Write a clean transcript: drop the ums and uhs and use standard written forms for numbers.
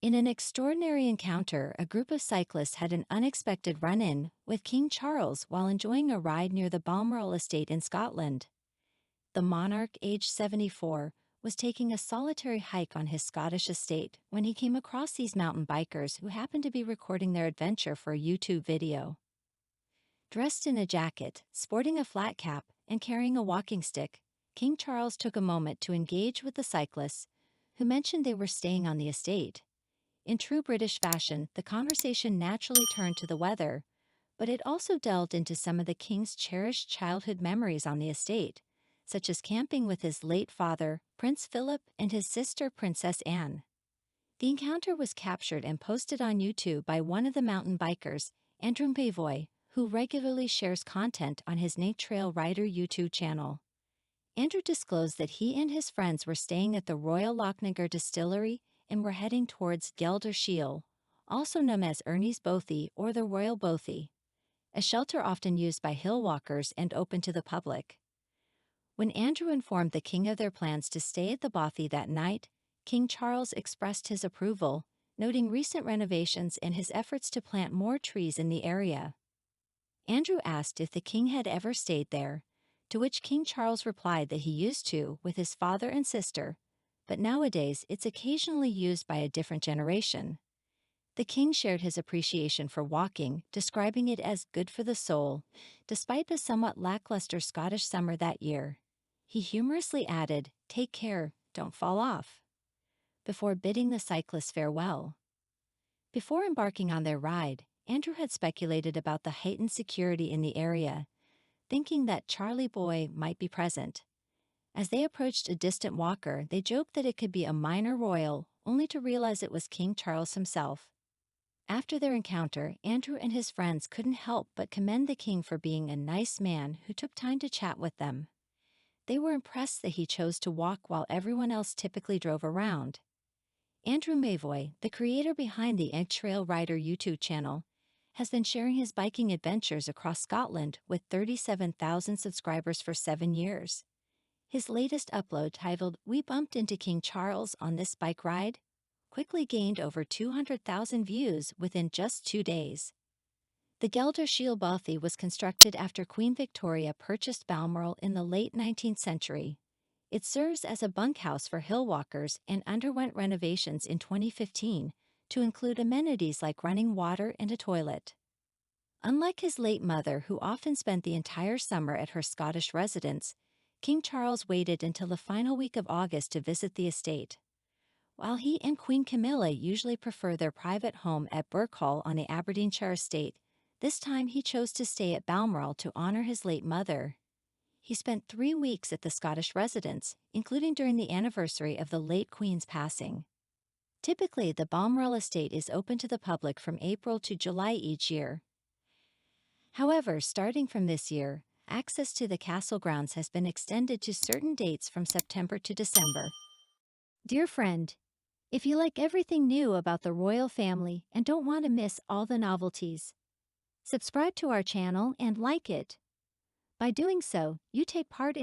In an extraordinary encounter, a group of cyclists had an unexpected run-in with King Charles while enjoying a ride near the Balmoral estate in Scotland. The monarch, aged 74, was taking a solitary hike on his Scottish estate when he came across these mountain bikers who happened to be recording their adventure for a YouTube video. Dressed in a jacket, sporting a flat cap, and carrying a walking stick, King Charles took a moment to engage with the cyclists, who mentioned they were staying on the estate. In true British fashion, the conversation naturally turned to the weather, but it also delved into some of the king's cherished childhood memories on the estate, such as camping with his late father, Prince Philip, and his sister, Princess Anne. The encounter was captured and posted on YouTube by one of the mountain bikers, Andrew Pavoy, who regularly shares content on his Nate Trail Rider YouTube channel. Andrew disclosed that he and his friends were staying at the Royal Lochnagar Distillery and were heading towards Gelder Shiel, also known as Ernie's Bothy or the Royal Bothy, a shelter often used by hill walkers and open to the public. When Andrew informed the king of their plans to stay at the Bothy that night, King Charles expressed his approval, noting recent renovations and his efforts to plant more trees in the area. Andrew asked if the king had ever stayed there, to which King Charles replied that he used to with his father and sister, but nowadays it's occasionally used by a different generation. The king shared his appreciation for walking, describing it as good for the soul, despite the somewhat lackluster Scottish summer that year. He humorously added, "Take care, don't fall off," before bidding the cyclists farewell. Before embarking on their ride, Andrew had speculated about the heightened security in the area, thinking that Charlie Boy might be present. As they approached a distant walker, they joked that it could be a minor royal, only to realize it was King Charles himself. After their encounter, Andrew and his friends couldn't help but commend the king for being a nice man who took time to chat with them. They were impressed that he chose to walk while everyone else typically drove around. Andrew Mavoy, the creator behind the Nate Trail Rider YouTube channel, has been sharing his biking adventures across Scotland with 37,000 subscribers for 7 years. His latest upload, titled "We Bumped into King Charles on This Bike Ride," quickly gained over 200,000 views within just 2 days. The Gelder Shiel Bothy was constructed after Queen Victoria purchased Balmoral in the late 19th century. It serves as a bunkhouse for hill walkers and underwent renovations in 2015 to include amenities like running water and a toilet. Unlike his late mother, who often spent the entire summer at her Scottish residence, King Charles waited until the final week of August to visit the estate. While he and Queen Camilla usually prefer their private home at Birkhall on the Aberdeenshire estate, this time he chose to stay at Balmoral to honor his late mother. He spent 3 weeks at the Scottish residence, including during the anniversary of the late Queen's passing. Typically, the Balmoral estate is open to the public from April to July each year. However, starting from this year, access to the castle grounds has been extended to certain dates from September to December. Dear friend, if you like everything new about the royal family and don't want to miss all the novelties, subscribe to our channel and like it. By doing so, you take part in